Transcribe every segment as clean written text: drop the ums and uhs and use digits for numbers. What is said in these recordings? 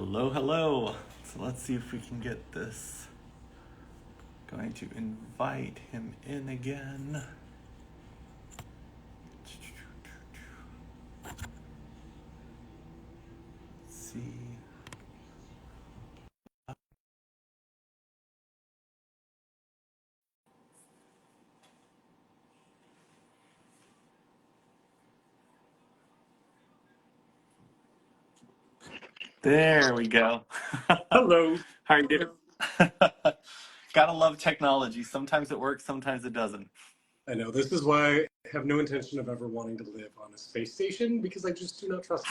Hello, hello. So let's see if we can get this. Going to invite him in again. Let's see. There we go. Hello. How are you doing? Gotta love technology. Sometimes it works, sometimes it doesn't. I know this is why I have no intention of ever wanting to live on a space station because I just do not trust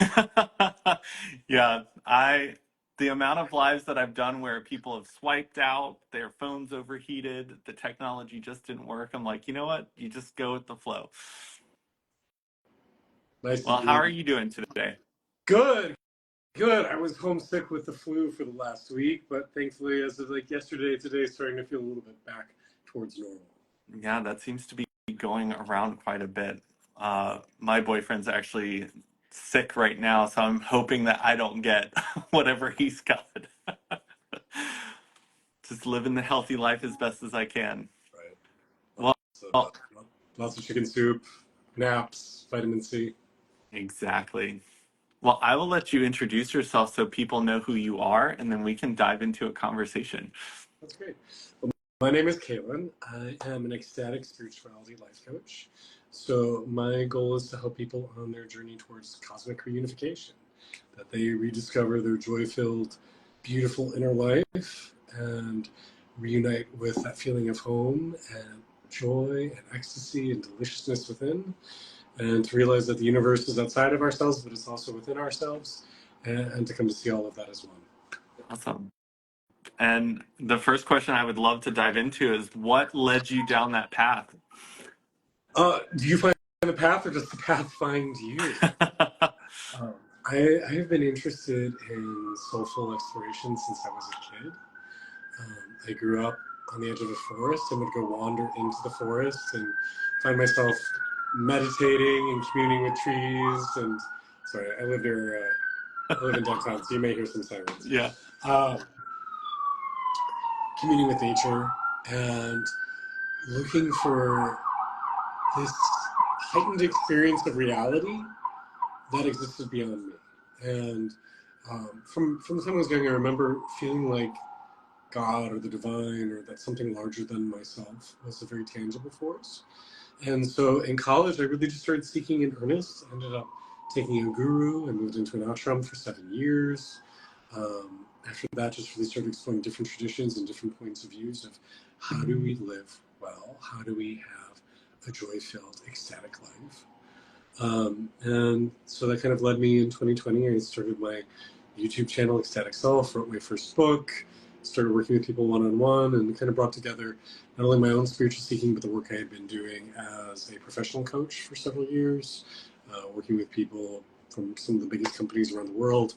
it. Yeah, the amount of lives that I've done where people have swiped out, their phones overheated, the technology just didn't work. I'm like, you know what? You just go with the flow. Nice to Well, how meet are you. you doing today? Good, good. I was homesick with the flu for the last week, but thankfully, as of like yesterday, today, starting to feel a little bit back towards normal. Yeah, that seems to be going around quite a bit. My boyfriend's actually sick right now, so I'm hoping that I don't get whatever he's got. Just living the healthy life as best as I can. Right. Well, So, lots of chicken soup, naps, vitamin C. exactly. Well, I will let you introduce yourself so people know who you are, and then we can dive into a conversation. That's great. Well, my name is Kaylin. I am an ecstatic spirituality life coach. So my goal is to help people on their journey towards cosmic reunification, that they rediscover their joy-filled, beautiful inner life and reunite with that feeling of home and joy and ecstasy and deliciousness within, and to realize that the universe is outside of ourselves, but it's also within ourselves, and to come to see all of that as one. Awesome. And the first question I would love to dive into is what led you down that path? Do you find the path, or does the path find you? Um, I have been interested in soulful exploration since I was a kid. I grew up on the edge of a forest and would go wander into the forest and find myself meditating and communing with trees. And sorry, I live near, I live in downtown, so you may hear some sirens. Yeah. Uh, Communing with nature and looking for this heightened experience of reality that existed beyond me. And from the time I was young, I remember feeling like God or the divine or that something larger than myself was a very tangible force. And so in college, I really just started seeking in earnest. I ended up taking a guru and moved into an ashram for 7 years. After that, just really started exploring different traditions and different points of views of how do we live well? How do we have a joy-filled, ecstatic life? And so that kind of led me in 2020. I started my YouTube channel, Ecstatic Self, wrote my first book, started working with people one-on-one, and kind of brought together not only my own spiritual seeking, but the work I had been doing as a professional coach for several years, working with people from some of the biggest companies around the world,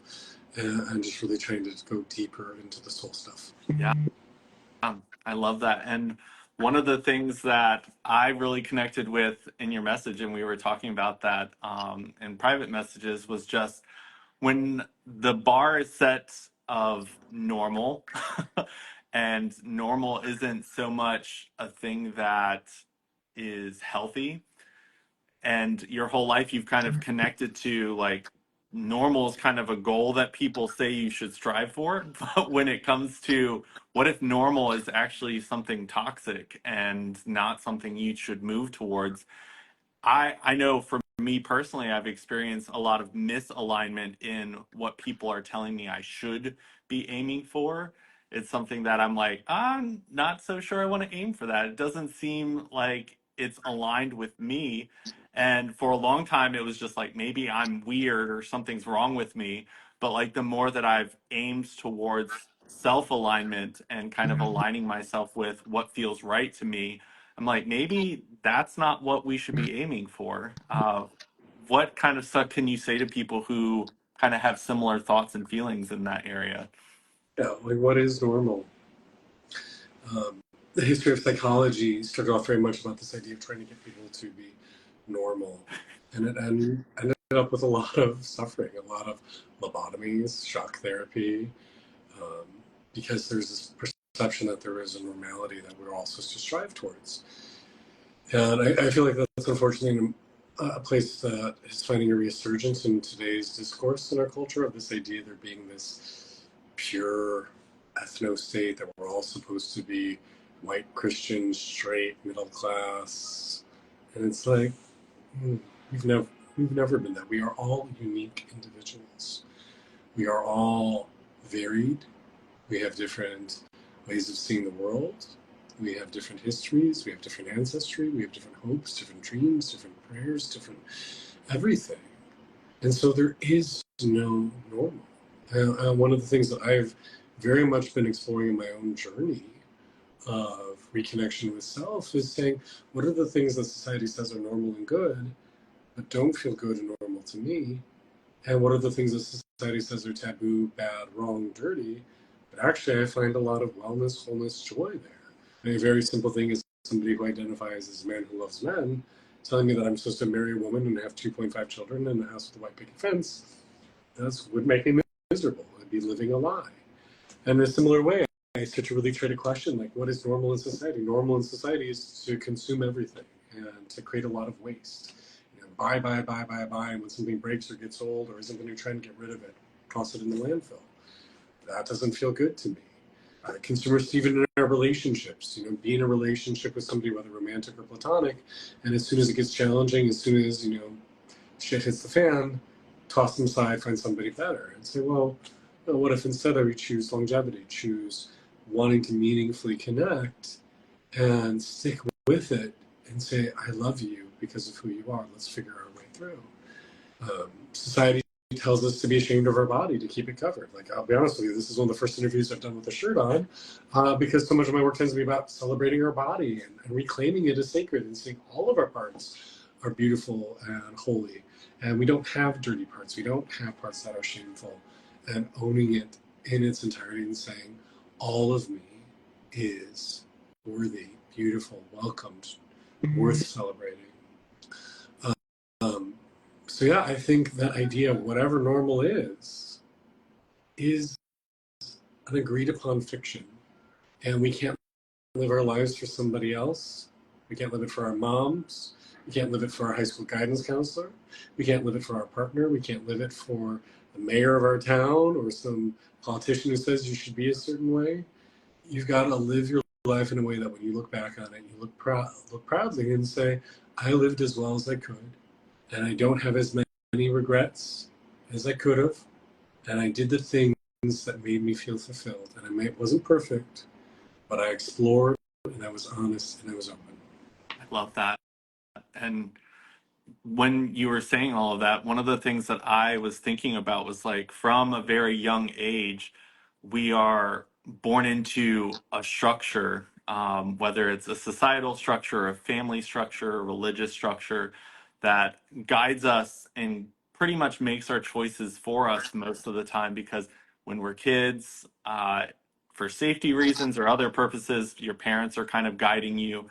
and just really trying to go deeper into the soul stuff. Yeah. I love that. And one of the things that I really connected with in your message, and we were talking about that in private messages, was just when the bar is set of normal, and normal isn't so much a thing that is healthy, and your whole life you've kind of connected to like normal is kind of a goal that people say you should strive for. But when it comes to what if normal is actually something toxic and not something you should move towards, I know for me personally, I've experienced a lot of misalignment in what people are telling me I should be aiming for. It's something that I'm like, I'm not so sure I want to aim for that. It doesn't seem like it's aligned with me. And for a long time, it was just like maybe I'm weird or something's wrong with me. But like the more that I've aimed towards self alignment and kind of aligning myself with what feels right to me, I'm like, maybe that's not what we should be aiming for. What kind of stuff can you say to people who kind of have similar thoughts and feelings in that area? Yeah, like what is normal? The history of psychology started off very much about this idea of trying to get people to be normal, and it ended up with a lot of suffering, a lot of lobotomies, shock therapy, um, because there's this perception that there is a normality that we're all supposed to strive towards. And I feel like that's unfortunately a place that is finding a resurgence in today's discourse in our culture of this idea of there being this pure ethno state that we're all supposed to be white, Christian, straight, middle class. And it's like, we've never been that. We are all unique individuals. We are all varied. We have different ways of seeing the world. We have different histories. We have different ancestry. We have different hopes, different dreams, different prayers, different everything. And so there is no normal. One of the things that I've very much been exploring in my own journey of reconnection with self is saying, what are the things that society says are normal and good, but don't feel good and normal to me? And what are the things that society says are taboo, bad, wrong, dirty? But actually, I find a lot of wellness, wholeness, joy there. And a very simple thing is somebody who identifies as a man who loves men telling me that I'm supposed to marry a woman and have 2.5 children and a house with a white picket fence. That would make me miserable. I'd be living a lie. And in a similar way, I start to really try to question, like, what is normal in society? Normal in society is to consume everything and to create a lot of waste. Buy, and when something breaks or gets old or isn't the new trend, get rid of it, toss it in the landfill. That doesn't feel good to me. Consumers, even in our relationships, be in a relationship with somebody, whether romantic or platonic, and as soon as it gets challenging, as soon as, shit hits the fan, toss them aside, find somebody better. And say, well, what if instead I choose longevity, choose wanting to meaningfully connect and stick with it and say, I love you because of who you are. Let's figure our way through. Society tells us to be ashamed of our body, to keep it covered. Like, I'll be honest with you, this is one of the first interviews I've done with a shirt on, because so much of my work tends to be about celebrating our body and reclaiming it as sacred and saying all of our parts are beautiful and holy. And we don't have dirty parts. We don't have parts that are shameful. And owning it in its entirety and saying, all of me is worthy, beautiful, welcomed, worth celebrating. So yeah, I think that idea of whatever normal is an agreed upon fiction. And we can't live our lives for somebody else. We can't live it for our moms. We can't live it for our high school guidance counselor. We can't live it for our partner. We can't live it for the mayor of our town or some politician who says you should be a certain way. You've got to live your life in a way that when you look back on it, you look proudly and say, I lived as well as I could. And I don't have as many regrets as I could have. And I did the things that made me feel fulfilled. And it wasn't perfect, but I explored and I was honest and I was open. I love that. And when you were saying all of that, one of the things that I was thinking about was like from a very young age, we are born into a structure, whether it's a societal structure, a family structure, a religious structure that guides us and pretty much makes our choices for us most of the time. Because when we're kids, for safety reasons or other purposes, your parents are kind of guiding you.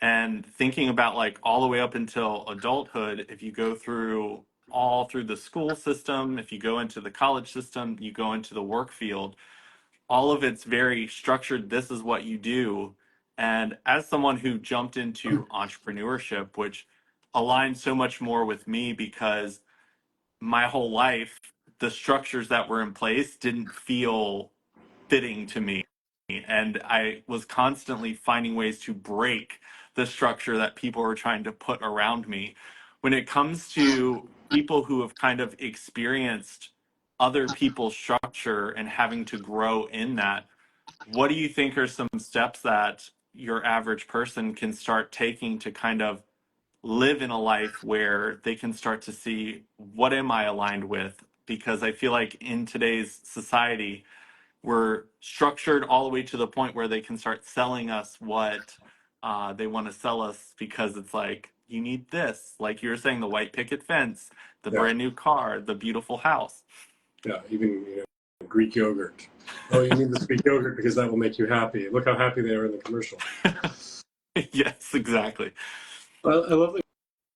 And thinking about like all the way up until adulthood, if you go through all through the school system, if you go into the college system, you go into the work field, all of it's very structured. This is what you do. And as someone who jumped into entrepreneurship, which aligned so much more with me because my whole life, the structures that were in place didn't feel fitting to me. And I was constantly finding ways to break the structure that people were trying to put around me. When it comes to people who have kind of experienced other people's structure and having to grow in that, what do you think are some steps that your average person can start taking to kind of live in a life where they can start to see, what am I aligned with? Because I feel like in today's society, we're structured all the way to the point where they can start selling us what they want to sell us, because it's like, you need this, like you were saying, the white picket fence, the Yeah. brand new car, the beautiful house. Yeah, even Greek yogurt. Oh, you need this Greek yogurt because that will make you happy. Look how happy they are in the commercial. Yes, exactly. I love that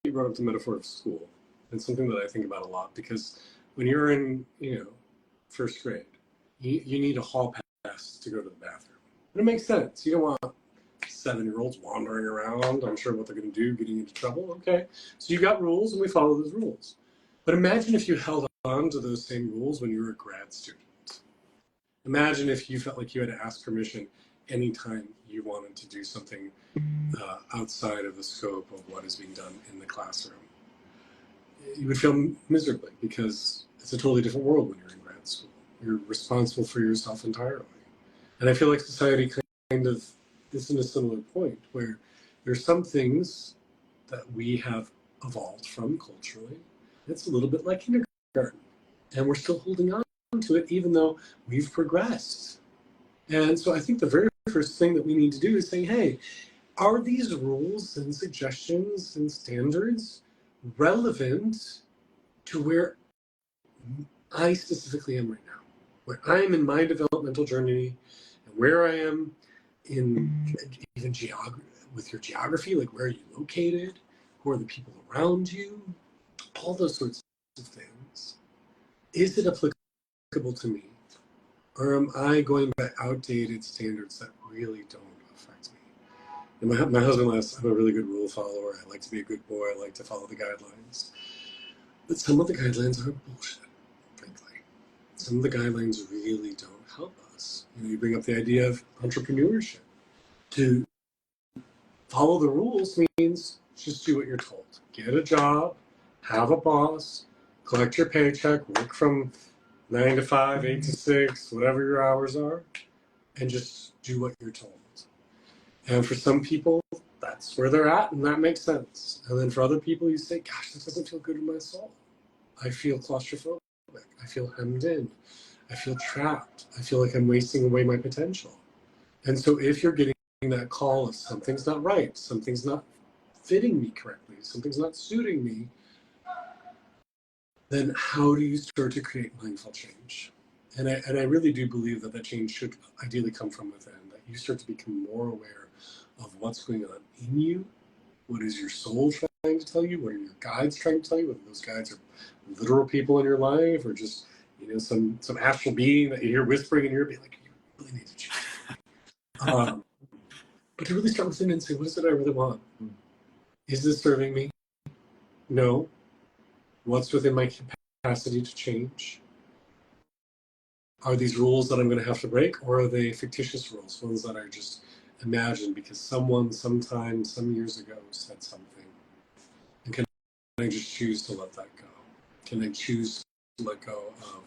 you brought up the metaphor of school. It's something that I think about a lot because when you're in, first grade, you need a hall pass to go to the bathroom. And it makes sense. You don't want 7-year-olds wandering around, unsure what they're going to do, getting into trouble. Okay, so you got rules and we follow those rules. But imagine if you held on to those same rules when you were a grad student. Imagine if you felt like you had to ask permission anytime you wanted to do something outside of the scope of what is being done in the classroom. You would feel miserably because it's a totally different world when you're in grad school. You're responsible for yourself entirely. And I feel like society kind of is in a similar point where there's some things that we have evolved from culturally. It's a little bit like kindergarten. And we're still holding on to it even though we've progressed. And so I think the very first thing that we need to do is say, hey, are these rules and suggestions and standards relevant to where I specifically am right now, where I'm in my developmental journey, and where I am in even with your geography, like where are you located, who are the people around you, all those sorts of things. Is it applicable to me, or am I going by outdated standards that really don't affect me? And my husband and I, I'm a really good rule follower. I like to be a good boy. I like to follow the guidelines. But some of the guidelines are bullshit, frankly. Some of the guidelines really don't help us. You bring up the idea of entrepreneurship. To follow the rules means just do what you're told. Get a job, have a boss, collect your paycheck, work from 9 to 5, 8 to 6, whatever your hours are, and just do what you're told. And for some people, that's where they're at, and that makes sense. And then for other people, you say, gosh, this doesn't feel good in my soul. I feel claustrophobic. I feel hemmed in. I feel trapped. I feel like I'm wasting away my potential. And so if you're getting that call of something's not right, something's not fitting me correctly, something's not suiting me, then how do you start to create mindful change? And I really do believe that that change should ideally come from within, that you start to become more aware of what's going on in you, what is your soul trying to tell you, what are your guides trying to tell you, whether those guides are literal people in your life or just some astral being that you hear whispering in your ear, be like, you really need to choose. But to really start within and say, what is it I really want? Is this serving me? No. What's within my capacity to change? Are these rules that I'm going to have to break, or are they fictitious rules, ones that are just imagined because someone, sometime, some years ago said something? And can I just choose to let that go? Can I choose to let go of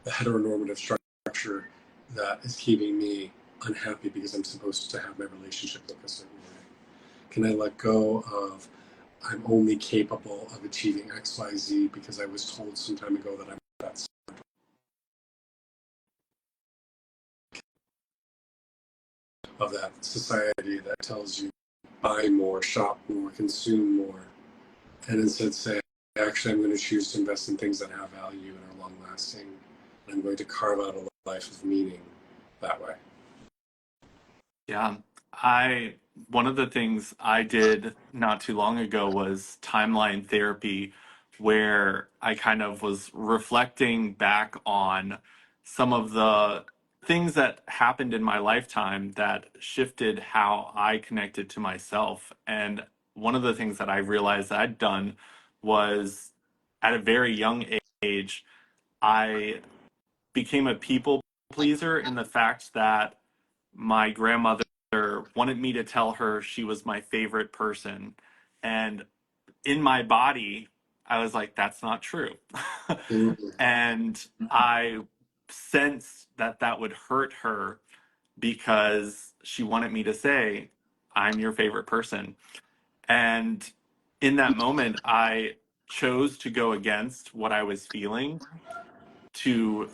the heteronormative structure that is keeping me unhappy because I'm supposed to have my relationship look a certain way? Can I let go of I'm only capable of achieving X, Y, Z because I was told some time ago that I'm that of that society that tells you buy more, shop more, consume more, and instead say, actually, I'm going to choose to invest in things that have value and are long lasting. I'm going to carve out a life of meaning that way. Yeah, one of the things I did not too long ago was timeline therapy, where I kind of was reflecting back on some of the things that happened in my lifetime that shifted how I connected to myself. And one of the things that I realized that I'd done was at a very young age, I became a people pleaser in the fact that my grandmother wanted me to tell her she was my favorite person. And in my body, I was like, that's not true. And I sensed that that would hurt her because she wanted me to say, I'm your favorite person. And in that moment, I chose to go against what I was feeling to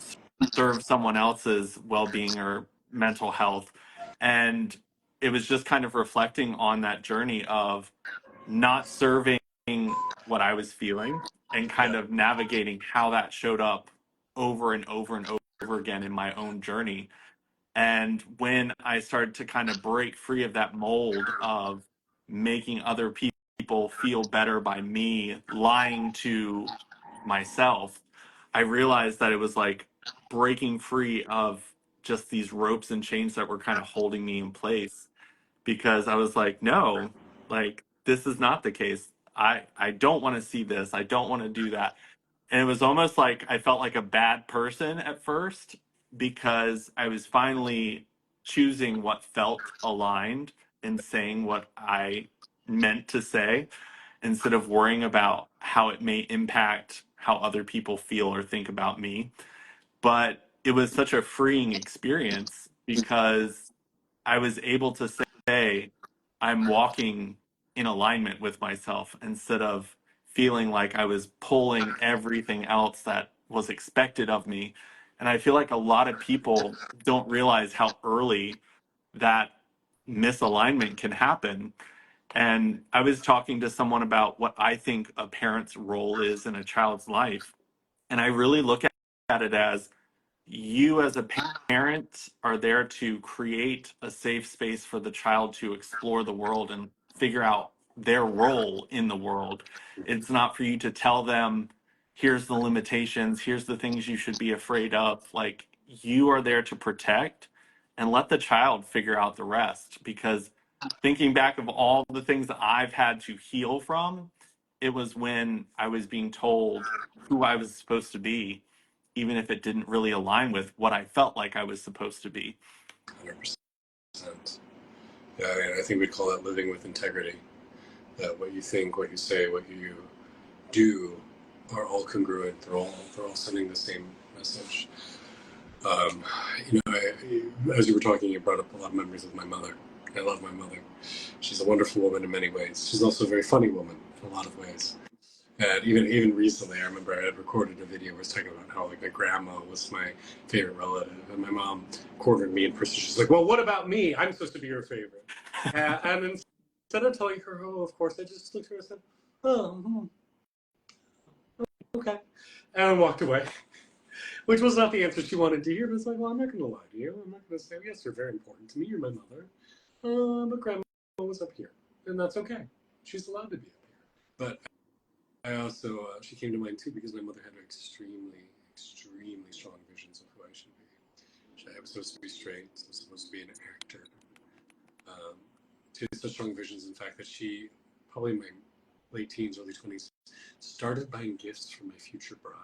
serve someone else's well-being or mental health. And it was just kind of reflecting on that journey of not serving what I was feeling and kind of navigating how that showed up over and over and over again in my own journey. And when I started to kind of break free of that mold of making other people feel better by me lying to myself, I realized that it was like breaking free of just these ropes and chains that were kind of holding me in place, because I was like, no, like this is not the case. I don't want to see this. I don't want to do that. And it was almost like I felt like a bad person at first, because I was finally choosing what felt aligned and saying what I meant to say, instead of worrying about how it may impact how other people feel or think about me. But it was such a freeing experience, because I was able to say, I'm walking in alignment with myself, instead of feeling like I was pulling everything else that was expected of me. And I feel like a lot of people don't realize how early that misalignment can happen. And I was talking to someone about what I think a parent's role is in a child's life. And I really look at it as, you as a parent are there to create a safe space for the child to explore the world and figure out their role in the world. It's not for you to tell them, here's the limitations, here's the things you should be afraid of. Like, you are there to protect and let the child figure out the rest. Because thinking back of all the things that I've had to heal from, it was when I was being told who I was supposed to be, even if it didn't really align with what I felt like I was supposed to be. 100%. Yeah, I think we'd call that living with integrity. That what you think, what you say, what you do are all congruent. They're all sending the same message. As you were talking, you brought up a lot of memories of my mother. I love my mother. She's a wonderful woman in many ways. She's also a very funny woman in a lot of ways. And even recently, I remember I had recorded a video where I was talking about how, like, my grandma was my favorite relative, and my mom cornered me in person. She's like, "Well, what about me? I'm supposed to be your favorite." And instead of telling her, "Oh, of course," I just looked at her and said, "Oh, okay," and walked away. Which was not the answer she wanted to hear. But it's like, well, I'm not going to lie to you. I'm not going to say, yes, you're very important to me. You're my mother. But grandma was up here. And that's okay. She's allowed to be up here. But I also, she came to mind too, because my mother had extremely, extremely strong visions of who I should be. I was supposed to be straight. I was supposed to be an actor. She had such strong visions, in fact, that she, probably in my late teens, early 20s, started buying gifts for my future bride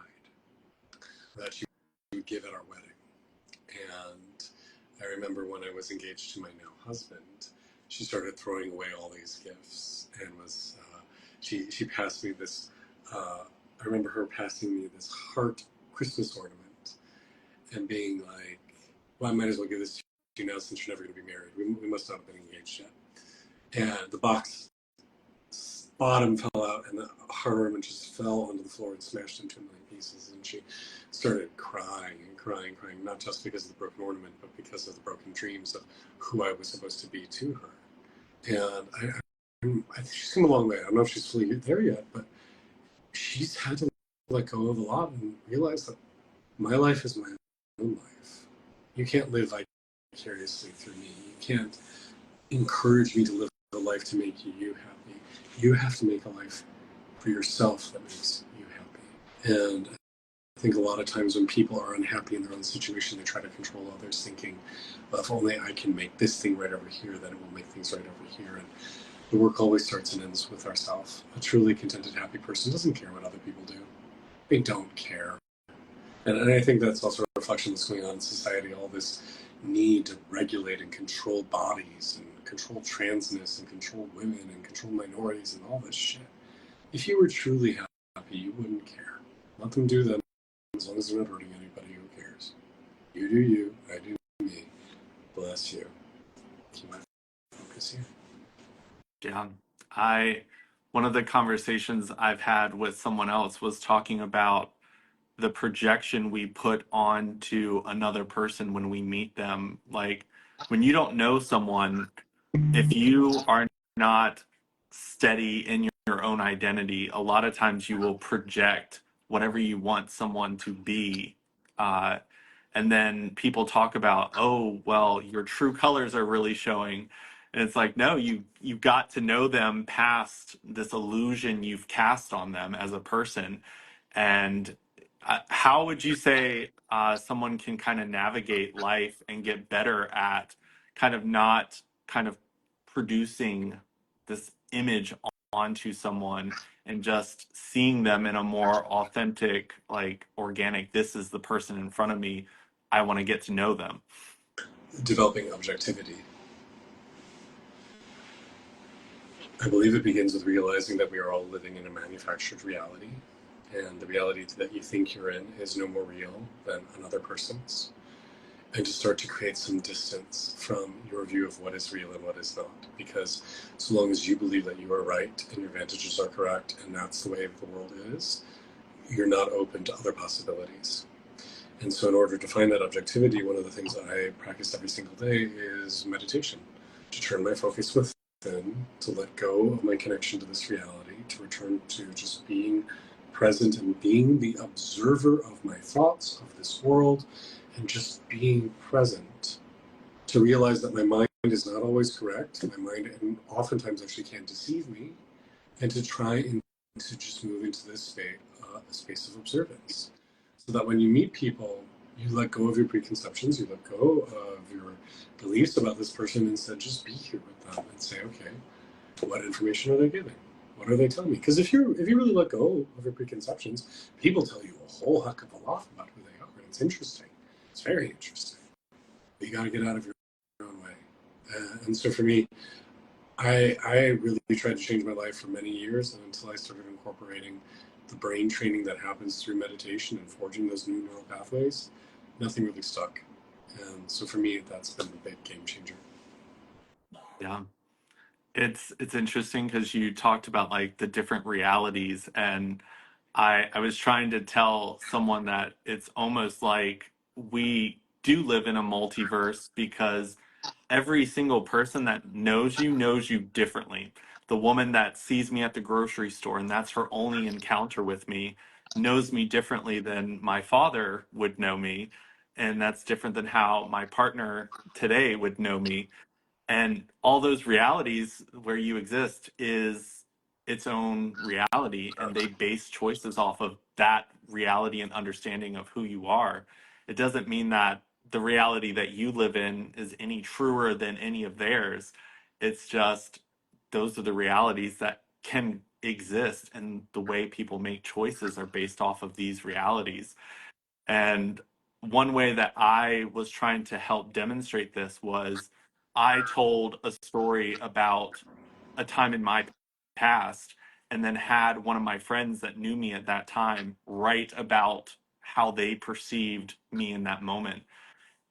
that she would give at our wedding. And I remember when I was engaged to my now husband, she started throwing away all these gifts, and was she passed me this. I remember her passing me this heart Christmas ornament, and being like, "Well, I might as well give this to you now, since you're never going to be married. We must not have been engaged yet." And the box bottom fell out, and the heart ornament just fell onto the floor and smashed into a million pieces. And she started crying and crying, crying, not just because of the broken ornament, but because of the broken dreams of who I was supposed to be to her. And I think she's come a long way. I don't know if she's fully there yet, but she's had to let go of a lot and realize that my life is my own life. You can't live vicariously through me. You can't encourage me to live a life to make you happy. You have to make a life for yourself that makes you happy. And I think a lot of times when people are unhappy in their own situation, they try to control others, thinking, well, if only I can make this thing right over here, then it will make things right over here. And the work always starts and ends with ourselves. A truly contented, happy person doesn't care what other people do. They don't care. And I think that's also a reflection that's going on in society, all this need to regulate and control bodies and control transness and control women and control minorities and all this shit. If you were truly happy, you wouldn't care. Let them do them. As long as they're not hurting anybody, who cares? You do you, I do me. Bless you. Keep my focus here. Yeah. One of the conversations I've had with someone else was talking about the projection we put onto another person when we meet them. Like, when you don't know someone, if you are not steady in your own identity, a lot of times you will project whatever you want someone to be. Uh, and then people talk about, oh, well, your true colors are really showing. And it's like, no, you got to know them past this illusion you've cast on them as a person. And how would you say someone can kind of navigate life and get better at kind of not kind of producing this image onto someone and just seeing them in a more authentic, like organic, this is the person in front of me. I want to get to know them. Developing objectivity. I believe it begins with realizing that we are all living in a manufactured reality, and the reality that you think you're in is no more real than another person's, and to start to create some distance from your view of what is real and what is not. Because so long as you believe that you are right and your vantages are correct and that's the way the world is, you're not open to other possibilities. And so in order to find that objectivity, one of the things that I practice every single day is meditation, to turn my focus within, to let go of my connection to this reality, to return to just being present and being the observer of my thoughts, of this world, and just being present, to realize that my mind is not always correct. My mind and oftentimes actually can deceive me, and to try and to just move into this space of observance. So that when you meet people, you let go of your preconceptions, you let go of your beliefs about this person, and instead just be here with them and say, okay, what information are they giving? What are they telling me? Because if you really let go of your preconceptions, people tell you a whole heck of a lot about who they are, and it's interesting. It's very interesting. But you got to get out of your own way. And so for me, I really tried to change my life for many years, and until I started incorporating the brain training that happens through meditation and forging those new neural pathways, nothing really stuck. And so for me, that's been the big game changer. Yeah. It's interesting because you talked about like the different realities, and I was trying to tell someone that it's almost like we do live in a multiverse because every single person that knows you differently. The woman that sees me at the grocery store and that's her only encounter with me knows me differently than my father would know me, and that's different than how my partner today would know me. And all those realities where you exist is its own reality, and they base choices off of that reality and understanding of who you are. It doesn't mean that the reality that you live in is any truer than any of theirs. It's just those are the realities that can exist, and the way people make choices are based off of these realities. And one way that I was trying to help demonstrate this was I told a story about a time in my past, and then had one of my friends that knew me at that time write about how they perceived me in that moment.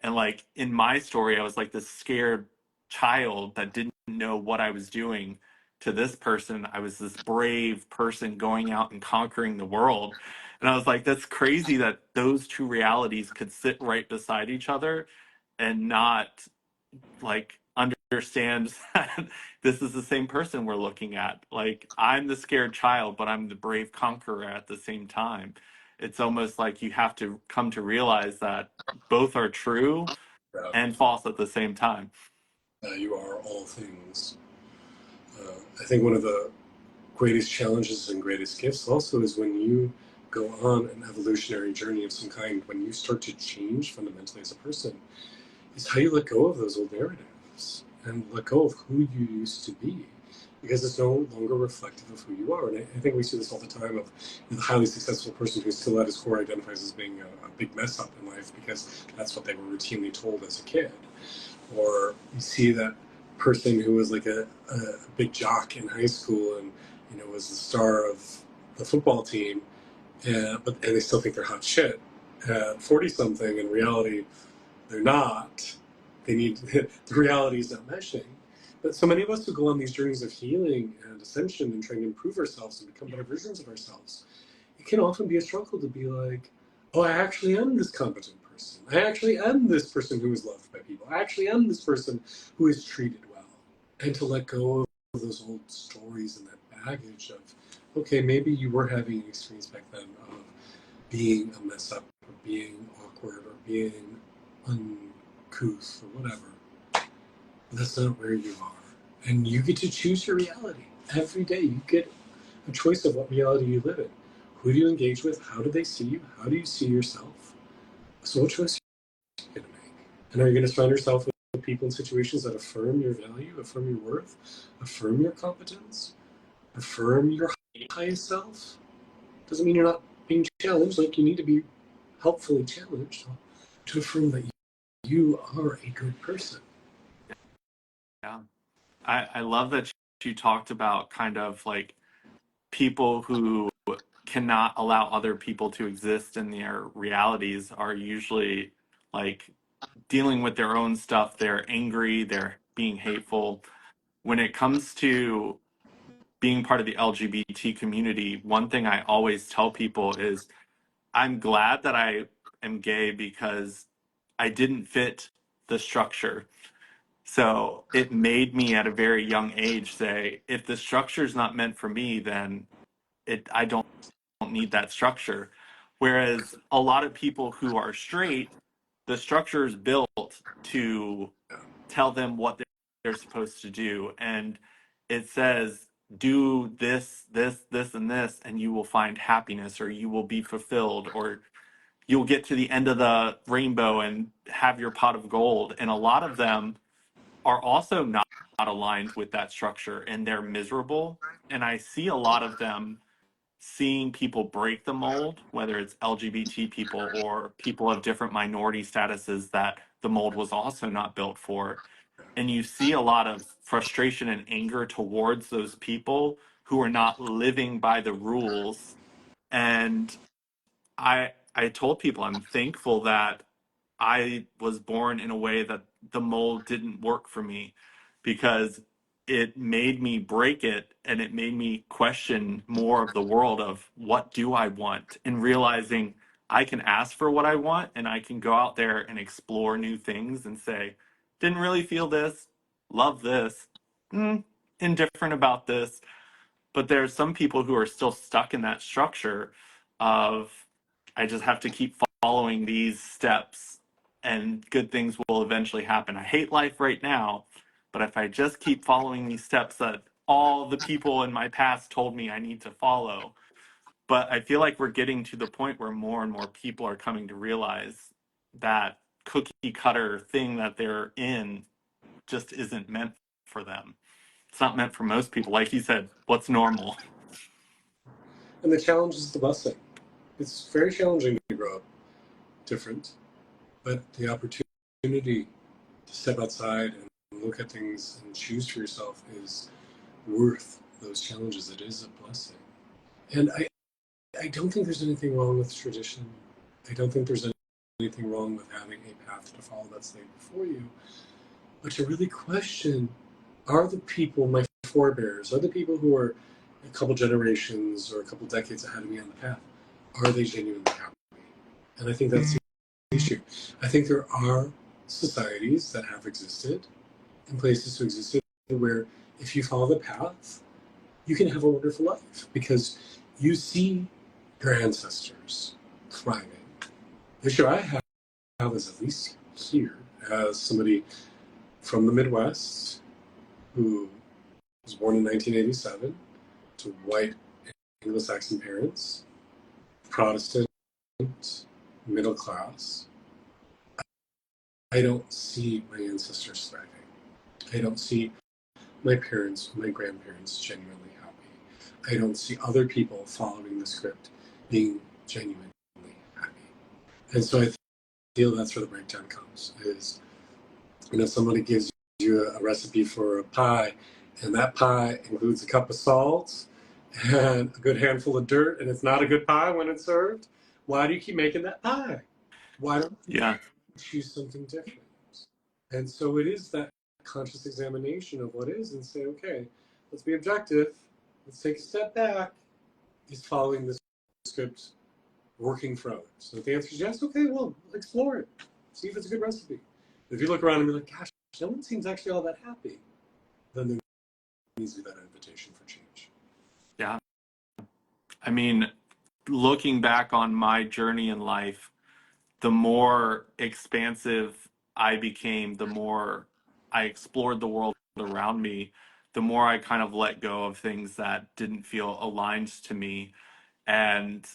And like in my story, I was like this scared child that didn't know what I was doing. To this person, I was this brave person going out and conquering the world. And I was like, that's crazy that those two realities could sit right beside each other and not like understand that this is the same person we're looking at. Like, I'm the scared child, but I'm the brave conqueror at the same time. It's almost like you have to come to realize that both are true Yeah. and false at the same time. You are all things. I think one of the greatest challenges and greatest gifts also is when you go on an evolutionary journey of some kind, when you start to change fundamentally as a person, is how you let go of those old narratives and let go of who you used to be, because it's no longer reflective of who you are. And I think we see this all the time of the highly successful person who still at his core identifies as being a big mess up in life because that's what they were routinely told as a kid. Or you see that person who was like a big jock in high school and was the star of the football team, and they still think they're hot shit at 40 something. In reality, they're not. They need the reality is not meshing. But so many of us who go on these journeys of healing and ascension and trying to improve ourselves and become better versions of ourselves, it can often be a struggle to be like, oh, I actually am this competent person. I actually am this person who is loved by people. I actually am this person who is treated well. And to let go of those old stories and that baggage of, okay, maybe you were having an experience back then of being a mess up or being awkward or being uncouth or whatever. But that's not where you are. And you get to choose your reality every day. You get a choice of what reality you live in. Who do you engage with? How do they see you? How do you see yourself? So what choice are you going to make? And are you going to surround yourself with people and situations that affirm your value, affirm your worth, affirm your competence, affirm your highest self? Doesn't mean you're not being challenged. Like, you need to be helpfully challenged to affirm that you are a good person. Yeah. I love that you talked about kind of like people who cannot allow other people to exist in their realities are usually like dealing with their own stuff. They're angry, they're being hateful. When it comes to being part of the LGBT community, one thing I always tell people is I'm glad that I am gay because I didn't fit the structure. So it made me at a very young age say, if the structure is not meant for me, then I don't need that structure. Whereas a lot of people who are straight, the structure is built to tell them what they're supposed to do. And it says, do this, this, this, and this, and you will find happiness, or you will be fulfilled, or you'll get to the end of the rainbow and have your pot of gold. And a lot of them are also not aligned with that structure and they're miserable. And I see a lot of them seeing people break the mold, whether it's LGBT people or people of different minority statuses that the mold was also not built for. And you see a lot of frustration and anger towards those people who are not living by the rules. And I told people I'm thankful that I was born in a way that the mold didn't work for me because it made me break it and it made me question more of the world of what do I want and realizing I can ask for what I want and I can go out there and explore new things and say, didn't really feel this, love this, indifferent about this. But there's some people who are still stuck in that structure of I just have to keep following these steps and good things will eventually happen. I hate life right now, but if I just keep following these steps that all the people in my past told me I need to follow, but I feel like we're getting to the point where more and more people are coming to realize that cookie cutter thing that they're in just isn't meant for them. It's not meant for most people. Like you said, what's normal? And the challenge is the busing. It's very challenging to grow up different, but the opportunity to step outside and look at things and choose for yourself is worth those challenges. It is a blessing. And I don't think there's anything wrong with tradition. I don't think there's anything wrong with having a path to follow that's laid before you. But to really question, are the people, my forebears, are the people who are a couple generations or a couple decades ahead of me on the path, are they genuinely happy? And I think that's the issue. I think there are societies that have existed and places who existed where if you follow the path, you can have a wonderful life because you see your ancestors thriving. The issue I have is, at least here, as somebody from the Midwest who was born in 1987 to white Anglo-Saxon parents, Protestant, middle class. I don't see my ancestors thriving. I don't see my parents, my grandparents genuinely happy. I don't see other people following the script being genuinely happy. And so I feel that's where the breakdown comes is, somebody gives you a recipe for a pie and that pie includes a cup of salt and a good handful of dirt and it's not a good pie when it's served, why do you keep making that pie? Why don't you Yeah. choose something different? And so it is that conscious examination of what is and say, okay, let's be objective. Let's take a step back. Is following this script working for others? So if the answer is yes, okay, well, explore it. See if it's a good recipe. If you look around and be like, gosh, no one seems actually all that happy, then there needs to be that invitation for change. Yeah. I mean, looking back on my journey in life, the more expansive I became, the more I explored the world around me. the more I kind of let go of things that didn't feel aligned to me. And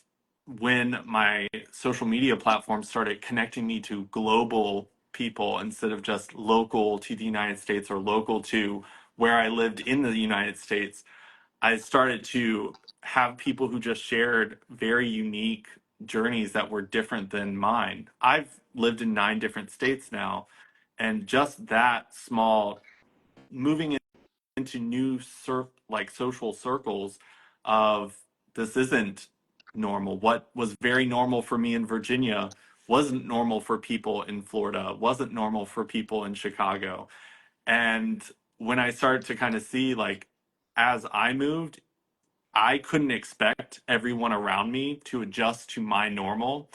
when my social media platform started connecting me to global people instead of just local to the United States or local to where I lived in the United States, I started to have people who just shared very unique journeys that were different than mine. I've lived in 9 different states now, and just that small moving into new like social circles of this isn't normal. What was very normal for me in Virginia wasn't normal for people in Florida, wasn't normal for people in Chicago. And when I started to kind of see, like, as I moved, I couldn't expect everyone around me to adjust to my normal.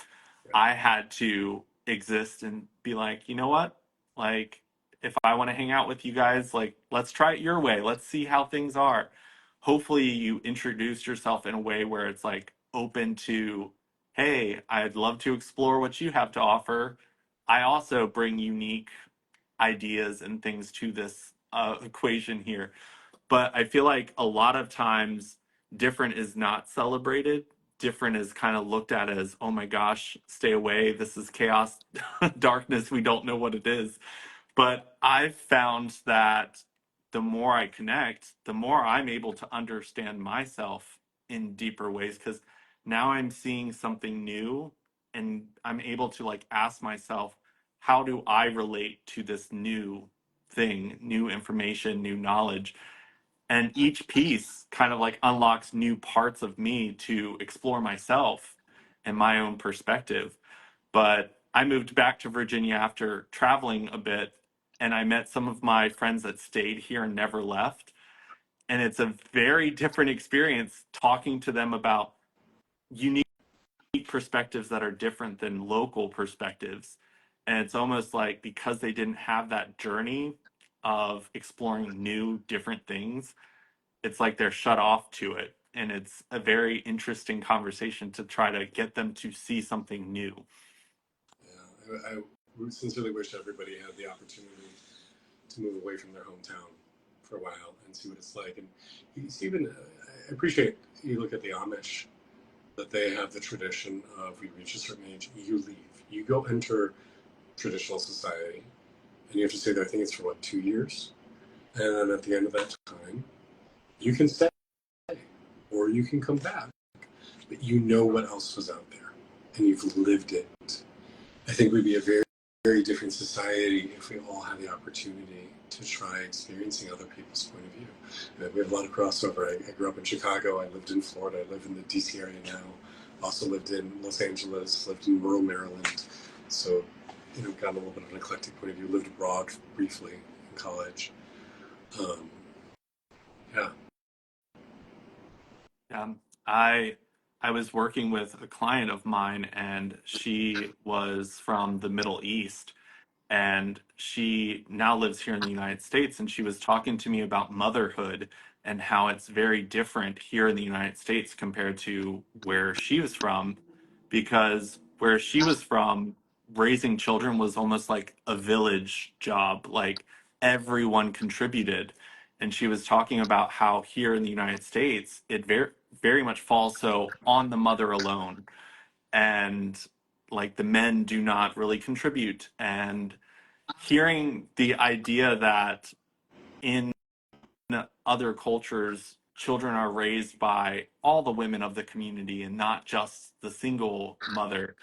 I had to exist and be like, you know what? Like, if I want to hang out with you guys, like, let's try it your way. Let's see how things are. Hopefully, you introduce yourself in a way where it's like open to, hey, I'd love to explore what you have to offer. I also bring unique ideas and things to this equation here. But I feel like a lot of times different is not celebrated. Different is kind of looked at as, oh my gosh, stay away. This is chaos, darkness. We don't know what it is. But I've found that the more I connect, the more I'm able to understand myself in deeper ways because now I'm seeing something new and I'm able to like ask myself, how do I relate to this new thing, new information, new knowledge? And each piece kind of like unlocks new parts of me to explore myself and my own perspective. But I moved back to Virginia after traveling a bit, and I met some of my friends that stayed here and never left. And it's a very different experience talking to them about unique perspectives that are different than local perspectives. And it's almost like because they didn't have that journey of exploring new, different things, it's like they're shut off to it. And it's a very interesting conversation to try to get them to see something new. Yeah, I sincerely wish everybody had the opportunity to move away from their hometown for a while and see what it's like. And you see, even I appreciate you look at the Amish, that they have the tradition of we reach a certain age, you leave, you go enter traditional society, and you have to stay there. I think it's for what, 2 years, and then at the end of that time, you can stay or you can come back, but you know what else was out there, and you've lived it. I think we'd be a very, very different society if we all had the opportunity to try experiencing other people's point of view. We have a lot of crossover. I grew up in Chicago. I lived in Florida. I live in the DC area now. Also lived in Los Angeles. Lived in rural Maryland. So, got a little bit of an eclectic point of view. Lived abroad briefly in college. Um, yeah. I I was working with a client of mine, and she was from the Middle East, and she now lives here in the United States. And she was talking to me about motherhood and how it's very different here in the United States compared to where she was from, because where she was from, raising children was almost like a village job, like everyone contributed. And she was talking about how here in the United States, it very much falls so on the mother alone, and like the men do not really contribute. And hearing the idea that in other cultures, children are raised by all the women of the community and not just the single mother,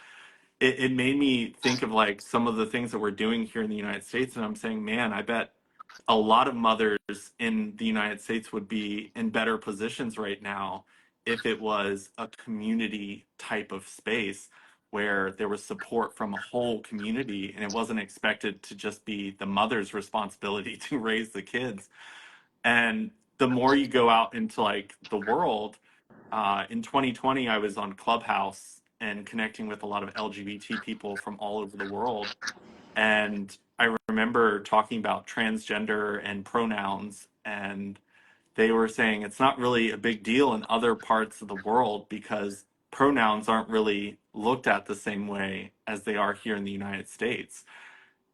it made me think of like some of the things that we're doing here in the United States. And I'm saying, man, I bet a lot of mothers in the United States would be in better positions right now if it was a community type of space where there was support from a whole community and it wasn't expected to just be the mother's responsibility to raise the kids. And the more you go out into like the world, in 2020, I was on Clubhouse and connecting with a lot of LGBT people from all over the world. And I remember talking about transgender and pronouns, and they were saying it's not really a big deal in other parts of the world because pronouns aren't really looked at the same way as they are here in the United States.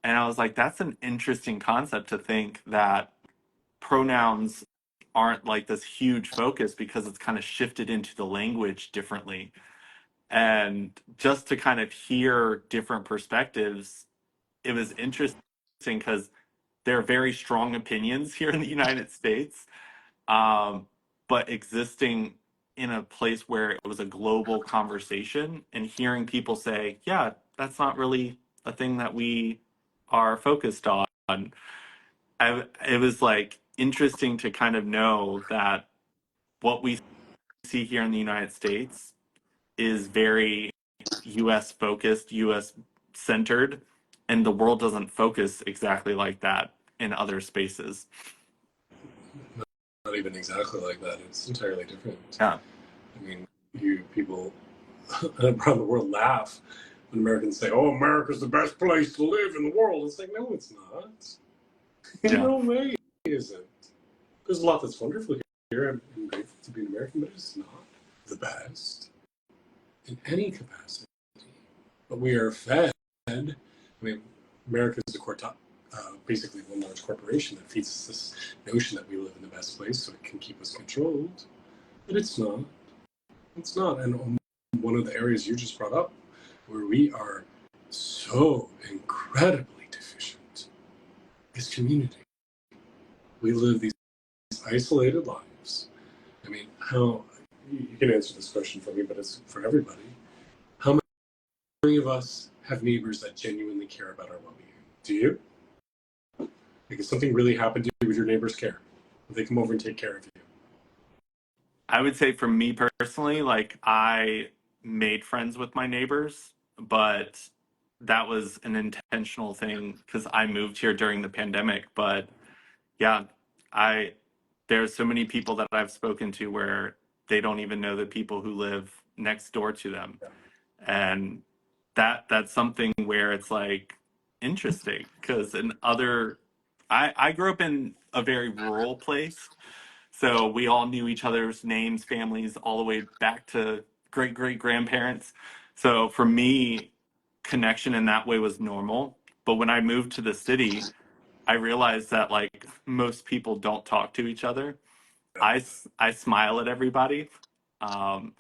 And I was like, that's an interesting concept to think that pronouns aren't like this huge focus because it's kind of shifted into the language differently. And just to kind of hear different perspectives, it was interesting because there are very strong opinions here in the United States, but existing in a place where it was a global conversation and hearing people say, yeah, that's not really a thing that we are focused on. It was like interesting to kind of know that what we see here in the United States is very US focused, US centered, and the world doesn't focus exactly like that in other spaces. Not even exactly like that. It's entirely different. Yeah. I mean, you people around the world laugh when Americans say, "Oh, America's the best place to live in the world." It's like, no, it's not. In Yeah. no way it isn't. There's a lot that's wonderful here. I'm grateful to be an American, but it's not the best in any capacity. But we are fed. I mean, America is basically one large corporation that feeds us this notion that we live in the best place so it can keep us controlled. But it's not. It's not. And one of the areas you just brought up where we are so incredibly deficient is community. We live these isolated lives. I mean, how you can answer this question for me, but it's for everybody. How many of us have neighbors that genuinely care about our well-being? Do you? Like, if something really happened to you, would your neighbors care? Would they come over and take care of you? I would say for me personally, like I made friends with my neighbors, but that was an intentional thing because I moved here during the pandemic. But yeah, I there's so many people that I've spoken to where they don't even know the people who live next door to them. And that's something where it's like interesting because in other I grew up in a very rural place, so we all knew each other's names, families, all the way back to great great grandparents. So for me, connection in that way was normal. But when I moved to the city, I realized that like most people don't talk to each other. I smile at everybody. Um,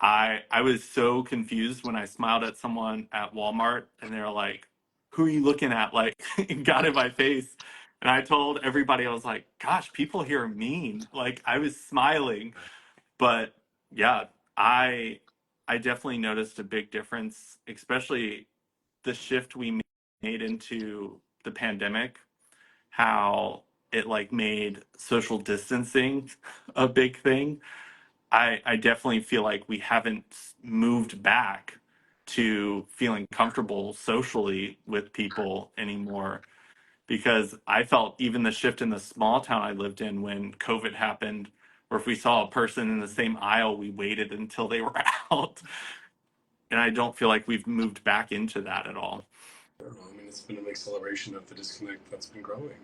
I was so confused when I smiled at someone at Walmart and they were like, "Who are you looking at?" Like, it got in my face. And I told everybody, I was like, "Gosh, people here are mean." Like, I was smiling, but yeah, I I definitely noticed a big difference, especially the shift we made into the pandemic, how it like made social distancing a big thing. I definitely feel like we haven't moved back to feeling comfortable socially with people anymore because I felt even the shift in the small town I lived in when COVID happened, or if we saw a person in the same aisle, we waited until they were out. And I don't feel like we've moved back into that at all. I don't know. I mean, it's been an acceleration of the disconnect that's been growing.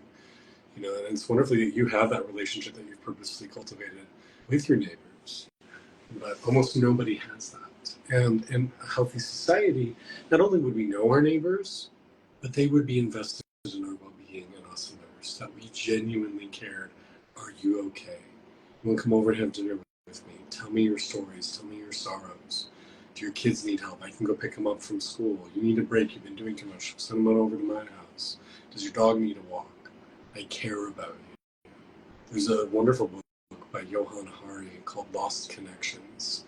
You know, and it's wonderful that you have that relationship that you've purposely cultivated with your neighbors. But almost nobody has that. And in a healthy society, not only would we know our neighbors, but they would be invested in our well-being and us and theirs, that we genuinely cared. Are you okay? You want to come over and have dinner with me? Tell me your stories. Tell me your sorrows. Do your kids need help? I can go pick them up from school. You need a break. You've been doing too much. Send them on over to my house. Does your dog need a walk? I care about you. There's a wonderful book by Johann Hari called Lost Connections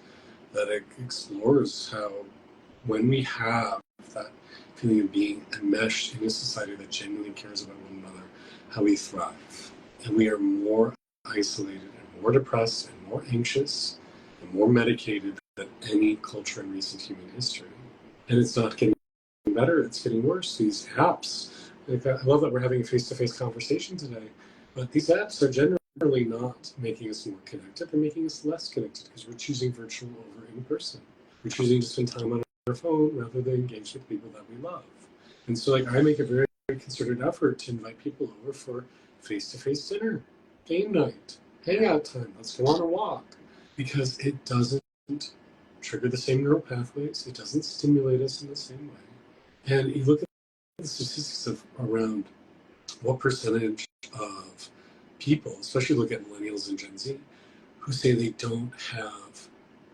that explores how when we have that feeling of being enmeshed in a society that genuinely cares about one another, how we thrive. And we are more isolated and more depressed and more anxious and more medicated than any culture in recent human history. And it's not getting better, it's getting worse. These apps, like, I love that we're having a face-to-face conversation today, but these apps are generally not making us more connected, they're making us less connected because we're choosing virtual over in person. We're choosing to spend time on our phone rather than engage with people that we love. And so like I make a very, very concerted effort to invite people over for face-to-face dinner, game night, hangout time, let's go on a walk. Because it doesn't trigger the same neural pathways, it doesn't stimulate us in the same way. And you look at the statistics of around what percentage of people, especially look at millennials and Gen Z, who say they don't have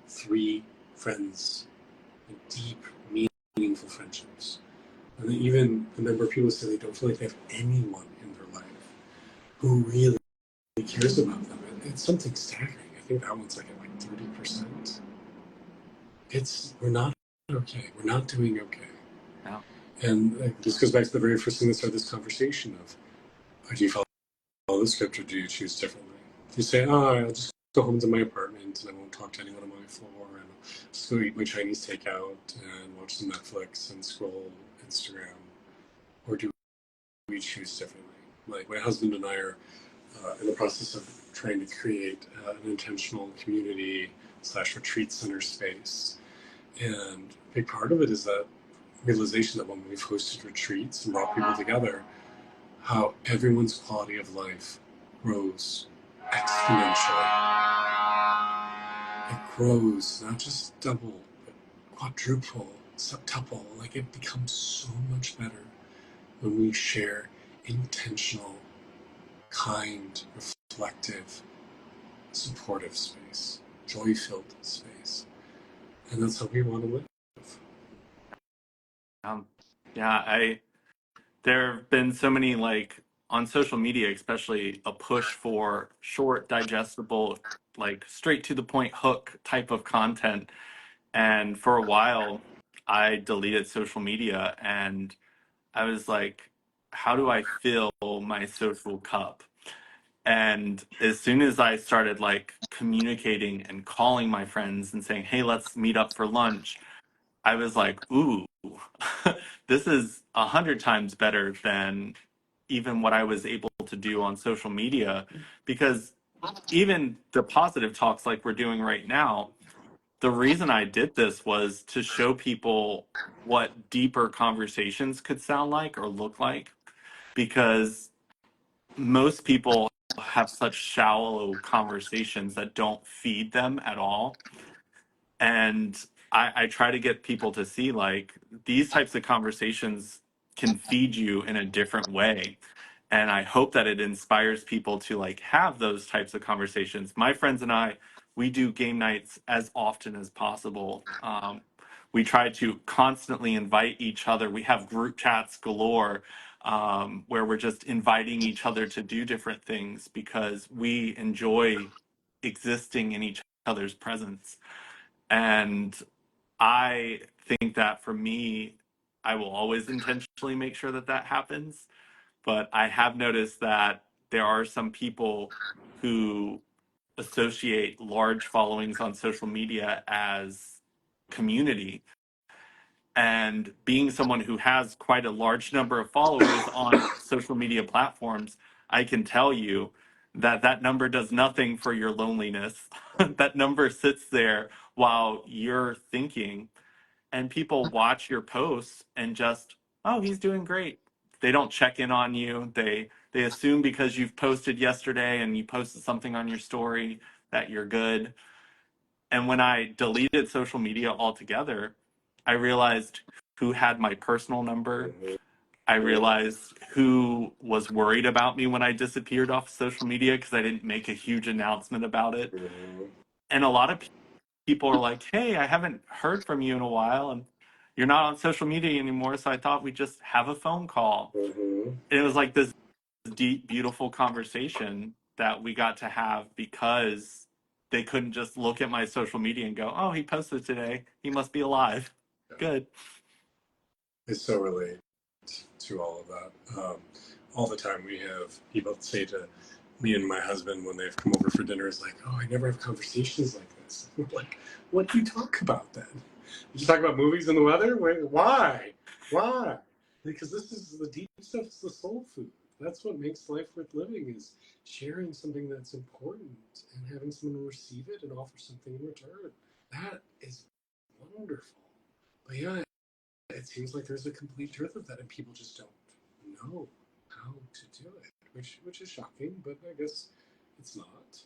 3 friends, deep, meaningful friendships. And even the number of people say they don't feel like they have anyone in their life who really cares about them. It's something staggering. I think that one's like at like 30%. We're not okay. We're not doing okay. Yeah. And this goes back to the very first thing that started this conversation of, do you follow the script or do you choose differently? If you say, oh, I'll just go home to my apartment and I won't talk to anyone on my floor and I'll just go eat my Chinese takeout and watch some Netflix and scroll Instagram, or do we choose differently? Like my husband and I are in the process of trying to create an intentional community / retreat center space. And a big part of it is that realization that when we've hosted retreats and brought people together, how everyone's quality of life grows exponentially. It grows not just double, but quadruple, septuple. Like it becomes so much better when we share intentional, kind, reflective, supportive space, joy-filled space. And that's how we want to live. Um, yeah, there have been so many, like, on social media, especially, a push for short, digestible, like straight to the point hook type of content. And for a while, I deleted social media and I was like, how do I fill my social cup? And as soon as I started like communicating and calling my friends and saying, hey, let's meet up for lunch, I was like, ooh, this is 100 times better than even what I was able to do on social media. Because even the positive talks like we're doing right now, the reason I did this was to show people what deeper conversations could sound like or look like. Because most people have such shallow conversations that don't feed them at all. And I try to get people to see like these types of conversations can feed you in a different way. And I hope that it inspires people to like have those types of conversations. My friends and I, we do game nights as often as possible. We try to constantly invite each other. We have group chats galore, where we're just inviting each other to do different things because we enjoy existing in each other's presence. And I think that for me, I will always intentionally make sure that that happens. But I have noticed that there are some people who associate large followings on social media as community. And being someone who has quite a large number of followers on social media platforms, I can tell you that that number does nothing for your loneliness. That number sits there while you're thinking, and people watch your posts and just, oh, he's doing great. They don't check in on you. They assume because you've posted yesterday and you posted something on your story that you're good. And when I deleted social media altogether, I realized who had my personal number. I realized who was worried about me when I disappeared off social media because I didn't make a huge announcement about it. And a lot of people are like, hey, I haven't heard from you in a while and you're not on social media anymore. So I thought we'd just have a phone call. Mm-hmm. And it was like this deep, beautiful conversation that we got to have because they couldn't just look at my social media and go, oh, he posted today. He must be alive. Good. I so relate to all of that. All the time we have people say to me and my husband when they've come over for dinner is like, oh, I never have conversations like this. We're like, what do you talk about then? You just talk about movies and the weather? Why? Why? Because this is the deep stuff, it's the soul food. That's what makes life worth living, is sharing something that's important and having someone receive it and offer something in return. That is wonderful. But yeah, it seems like there's a complete truth of that, and people just don't know how to do it, which is shocking. But I guess it's not.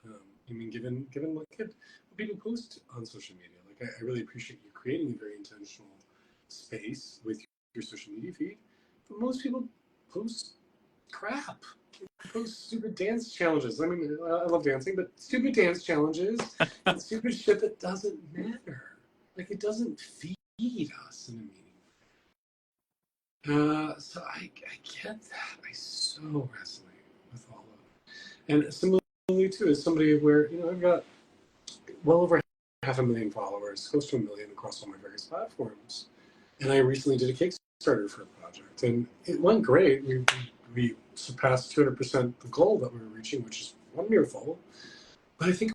I mean, given look at what people post on social media. Like I really appreciate you creating a very intentional space with your social media feed. But most people post crap. Post stupid dance challenges. I mean, I love dancing, but stupid dance challenges and stupid shit that doesn't matter. Like, it doesn't feed us in a meaning. So I get that. I so resonate with all of it. And similarly, too, as somebody where, I've got well over 500,000 followers, close to 1 million across all my various platforms. And I recently did a Kickstarter for a project, and it went great. We surpassed 200% the goal that we were reaching, which is wonderful. But I think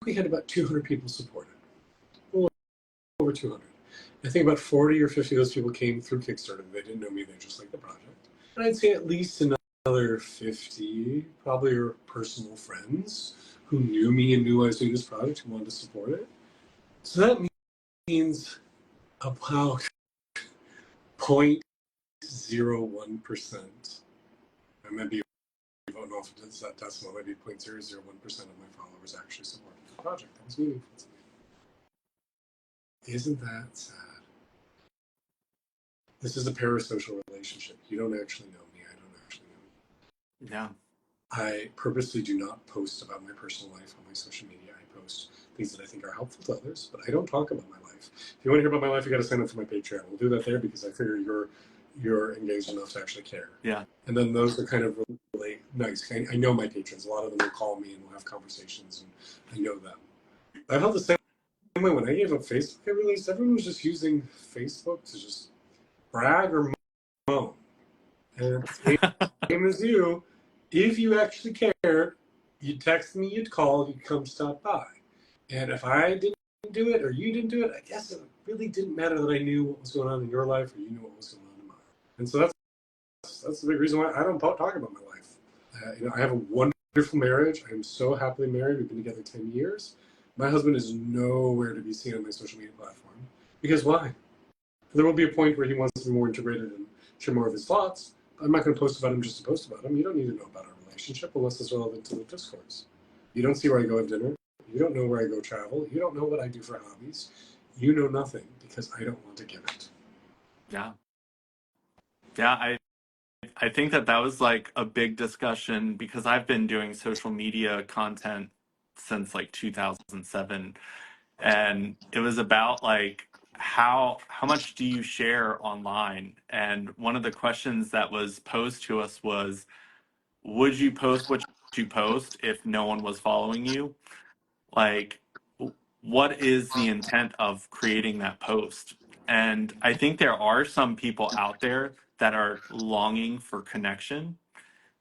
we had about 200 people support it, well, over 200. I think about 40 or 50 of those people came through Kickstarter. They didn't know me; they just liked the project. And I'd say at least another 50 probably are personal friends who knew me and knew I was doing this project and wanted to support it. So that means about 0.01%. I maybe don't know if it's that decimal, maybe 0.001% of my followers actually supported the project. That was meaningful to me. Isn't that sad? This is a parasocial relationship. You don't actually know me. I don't actually know you. Yeah. I purposely do not post about my personal life on my social media. I post things that I think are helpful to others, but I don't talk about my life. If you want to hear about my life, you got to sign up for my Patreon. We'll do that there because I figure you're engaged enough to actually care. Yeah. And then those are kind of really nice. I know my patrons. A lot of them will call me and we'll have conversations, and I know them. I felt the same way when I gave up Facebook. I realized everyone was just using Facebook to just brag or moan. And same as you, if you actually cared, you'd text me, you'd call, you'd come stop by. And if I didn't do it or you didn't do it, I guess it really didn't matter that I knew what was going on in your life or you knew what was going on in mine. And so that's the big reason why I don't talk about my life. I have a wonderful marriage. I'm so happily married. We've been together 10 years. My husband is nowhere to be seen on my social media platform. Because why? There will be a point where he wants to be more integrated and share more of his thoughts. I'm not going to post about him just to post about him. You don't need to know about our relationship unless it's relevant to the discourse. You don't see where I go at dinner. You don't know where I go travel. You don't know what I do for hobbies. You know nothing because I don't want to give it. Yeah. Yeah. I think that was like a big discussion because I've been doing social media content since like 2007, and it was about like how much do you share online? And one of the questions that was posed to us was, would you post what you post if no one was following you? Like, what is the intent of creating that post? And I think there are some people out there that are longing for connection,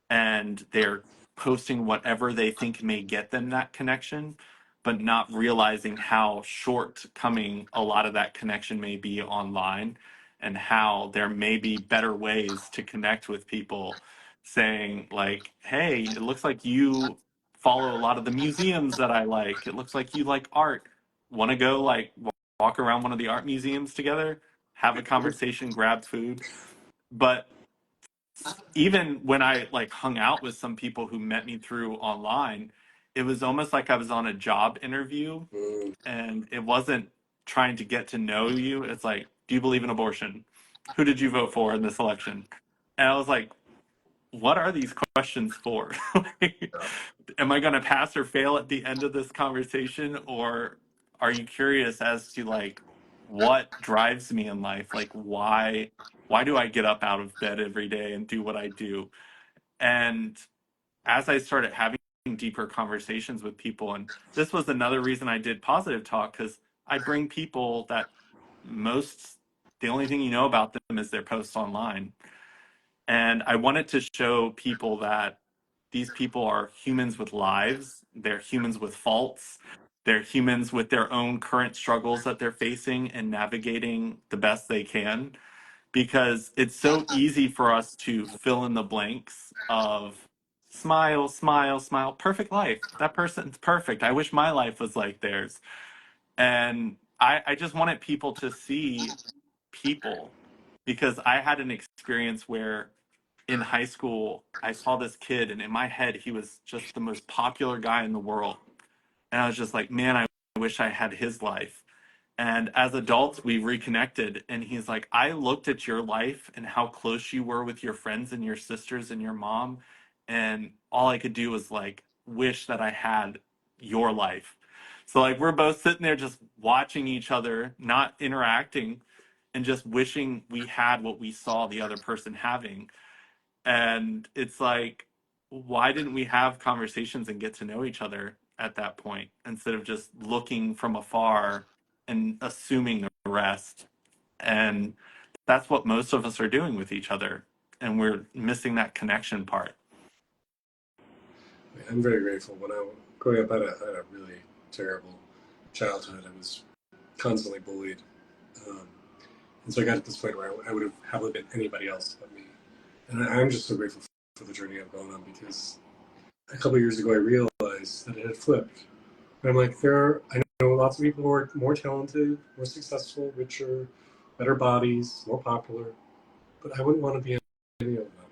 and they're posting whatever they think may get them that connection, but not realizing how shortcoming a lot of that connection may be online, and how there may be better ways to connect with people, saying like, hey, it looks like you follow a lot of the museums that I like. It looks like you like art. Want to go like walk around one of the art museums together, have a conversation, grab food. But even when I like hung out with some people who met me through online, it was almost like I was on a job interview, and it wasn't trying to get to know you. It's like, do you believe in abortion? Who did you vote for in this election? And I was like, what are these questions for? Like, am I going to pass or fail at the end of this conversation? Or are you curious as to like what drives me in life? Like, why do I get up out of bed every day and do what I do? And as I started having deeper conversations with people, and this was another reason I did Positive Talk, because I bring people that most, the only thing you know about them is their posts online. And I wanted to show people that these people are humans with lives, they're humans with faults, they're humans with their own current struggles that they're facing and navigating the best they can, because it's so easy for us to fill in the blanks of smile, smile, smile, perfect life. That person's perfect. I wish my life was like theirs. And I just wanted people to see people, because I had an experience where in high school, I saw this kid, and in my head, he was just the most popular guy in the world. And I was just like, man, I wish I had his life. And as adults, we reconnected. And he's like, I looked at your life and how close you were with your friends and your sisters and your mom. And all I could do was like wish that I had your life. So, like, we're both sitting there just watching each other, not interacting, and just wishing we had what we saw the other person having. And it's like, why didn't we have conversations and get to know each other at that point instead of just looking from afar and assuming the rest? And that's what most of us are doing with each other. And we're missing that connection part. I'm very grateful. When I was growing up, I had a really terrible childhood. I was constantly bullied. Um, and so I got to this point where I would have happily been anybody else but me. And I'm just so grateful for the journey I've gone on, because a couple of years ago I realized that it had flipped. And I'm like, I know lots of people who are more talented, more successful, richer, better bodies, more popular, but I wouldn't want to be any of them.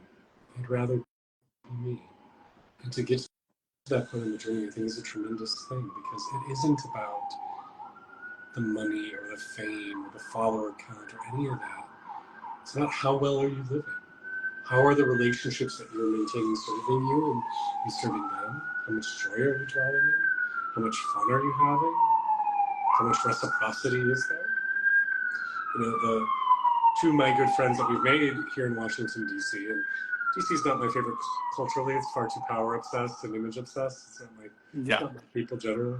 I'd rather be me. And to get to that point in the journey, I think is a tremendous thing, because it isn't about the money or the fame or the follower count or any of that. It's about how well are you living? How are the relationships that you're maintaining serving you and you serving them? How much joy are you drawing in? How much fun are you having? How much reciprocity is there? You know, the two of my good friends that we've made here in Washington, D.C., and D.C. is not my favorite culturally. It's far too power obsessed and image obsessed. It's Yeah. not my people generally.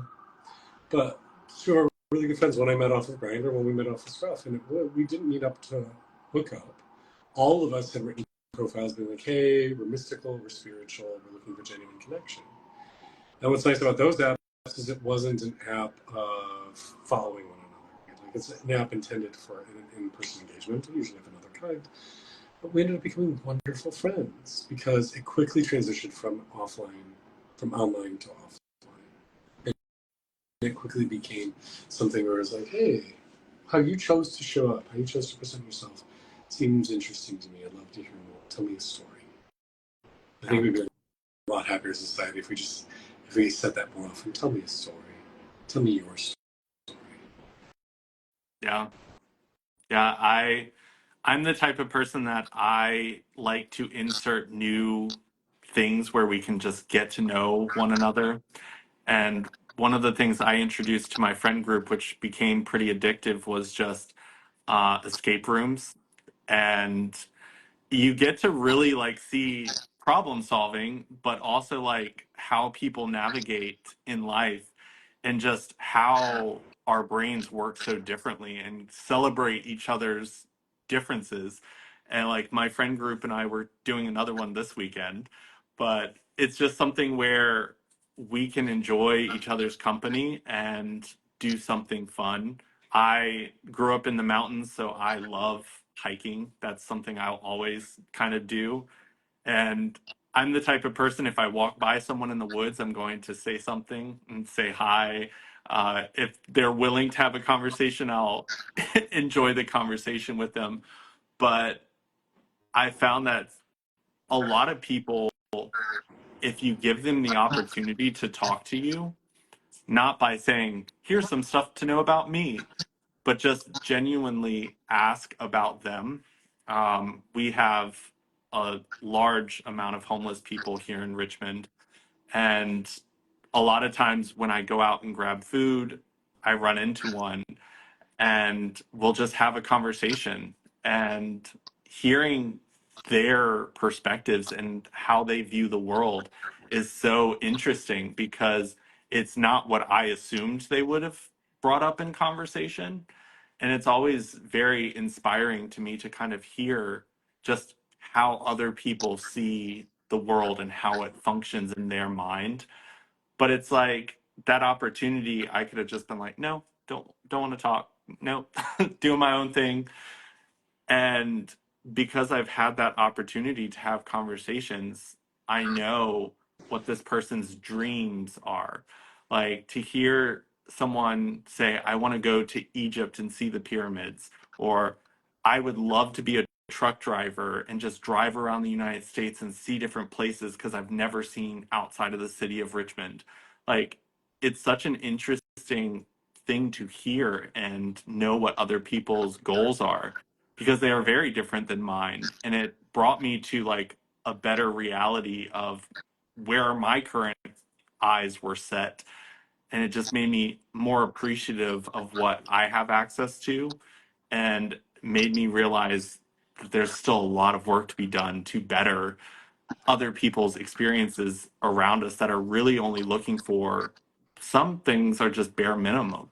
But two of our really good friends, one I met off of Grindr, one we met off of Scruff, and we didn't meet up to hook up. All of us had written profiles being like, hey, we're mystical, we're spiritual, we're looking for genuine connection. And what's nice about those apps is it wasn't an app of following one another. Like, it's an app intended for an in-person engagement, usually of another kind. But we ended up becoming wonderful friends because it quickly transitioned from online to offline. And it quickly became something where it's like, hey, how you chose to show up, how you chose to present yourself seems interesting to me. I'd love to hear more. Tell me a story. I think we'd be a lot happier society if we said that more often. Tell me a story. Tell me your story. Yeah. Yeah. I'm the type of person that I like to insert new things where we can just get to know one another. And one of the things I introduced to my friend group, which became pretty addictive, was just escape rooms. And you get to really like see problem solving, but also like how people navigate in life and just how our brains work so differently and celebrate each other's differences. And like my friend group and I were doing another one this weekend, but it's just something where we can enjoy each other's company and do something fun. I grew up in the mountains, so I love hiking. That's something I'll always kind of do. And I'm the type of person, if I walk by someone in the woods, I'm going to say something and say hi. If they're willing to have a conversation, I'll enjoy the conversation with them. But I found that a lot of people, if you give them the opportunity to talk to you, not by saying, here's some stuff to know about me, but just genuinely ask about them. We have a large amount of homeless people here in Richmond. And a lot of times when I go out and grab food, I run into one and we'll just have a conversation, and hearing their perspectives and how they view the world is so interesting because it's not what I assumed they would have brought up in conversation. And it's always very inspiring to me to kind of hear just how other people see the world and how it functions in their mind. But it's like that opportunity, I could have just been like, no, don't want to talk. No, doing my own thing. And because I've had that opportunity to have conversations, I know what this person's dreams are. Like to hear someone say, I want to go to Egypt and see the pyramids, or I would love to be a truck driver and just drive around the United States and see different places because I've never seen outside of the city of Richmond. Like it's such an interesting thing to hear and know what other people's goals are, because they are very different than mine. And it brought me to like a better reality of where my current eyes were set. And it just made me more appreciative of what I have access to, and made me realize that there's still a lot of work to be done to better other people's experiences around us that are really only looking for, some things are just bare minimum.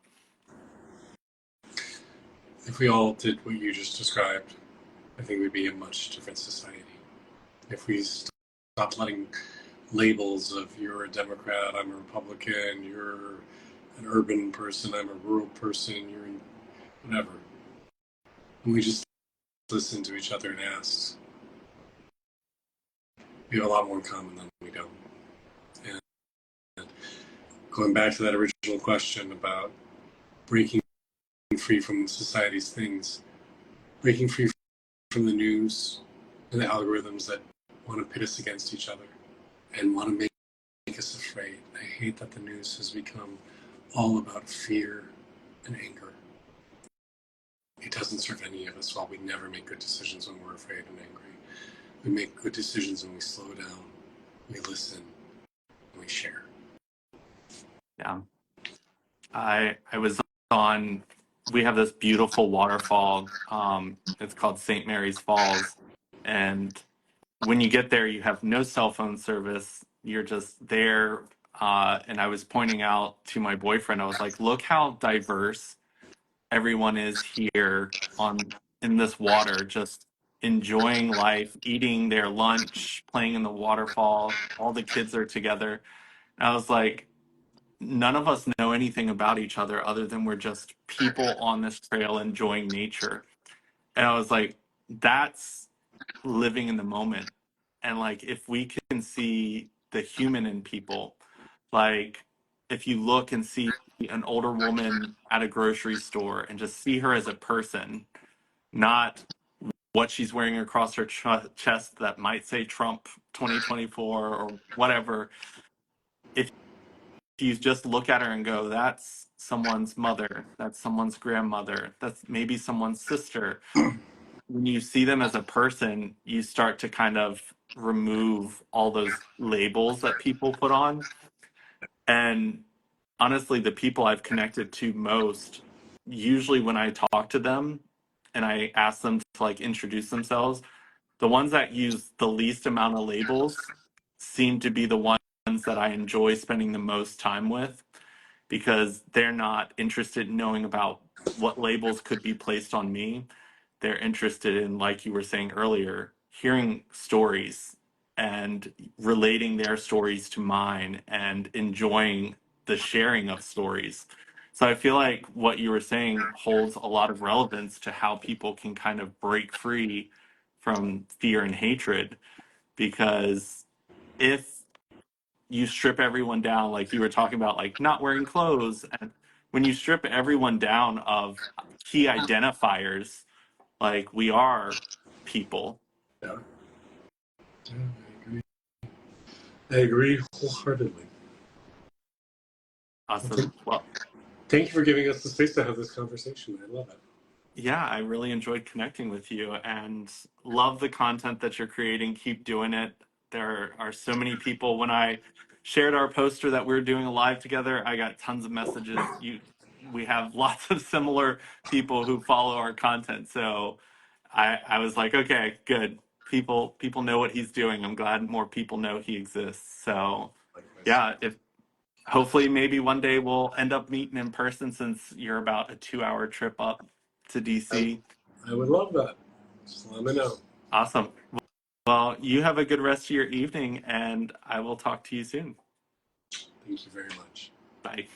If we all did what you just described, I think we'd be a much different society. If we stopped letting labels of you're a Democrat, I'm a Republican, you're an urban person, I'm a rural person, you're whatever. And we just listen to each other and ask. We have a lot more in common than we don't. And going back to that original question about breaking free from society's things, breaking free from the news and the algorithms that want to pit us against each other and want to make us afraid. I hate that the news has become all about fear and anger. It doesn't serve any of us well. We never make good decisions when we're afraid and angry. We make good decisions when we slow down, we listen, and we share. Yeah. I was on, we have this beautiful waterfall. It's called St. Mary's Falls. And when you get there, you have no cell phone service. You're just there. And I was pointing out to my boyfriend, I was like, look how diverse everyone is here on in this water, just enjoying life, eating their lunch, playing in the waterfall. All the kids are together. And I was like, none of us know anything about each other than we're just people on this trail enjoying nature. And I was like, that's living in the moment. And like, if we can see the human in people, like if you look and see an older woman at a grocery store and just see her as a person, not what she's wearing across her chest that might say Trump 2024 or whatever. If you just look at her and go, that's someone's mother, that's someone's grandmother, that's maybe someone's sister. When you see them as a person, you start to kind of remove all those labels that people put on. And honestly, the people I've connected to most, usually when I talk to them and I ask them to like introduce themselves, the ones that use the least amount of labels seem to be the ones that I enjoy spending the most time with, because they're not interested in knowing about what labels could be placed on me. They're interested in, like you were saying earlier, hearing stories and relating their stories to mine and enjoying the sharing of stories. So I feel like what you were saying holds a lot of relevance to how people can kind of break free from fear and hatred, because if you strip everyone down, like you were talking about, like not wearing clothes, and when you strip everyone down of key identifiers, like we are people. Yeah, yeah, I agree. I agree wholeheartedly. Awesome. Well, Thank you for giving us the space to have this conversation. I love it. yeah, I really enjoyed connecting with you and love the content that you're creating. Keep doing it. There are so many people. When I shared our poster that we are doing a live together, I got tons of messages. We have lots of similar people who follow our content. So I was like, okay, good. People know what he's doing. I'm glad more people know he exists. So Likewise. yeah, if hopefully maybe one day we'll end up meeting in person, since you're about a 2-hour trip up to DC. I would love that. Just let me know. Awesome. Well, you have a good rest of your evening, and I will talk to you soon. Thank you very much. Bye.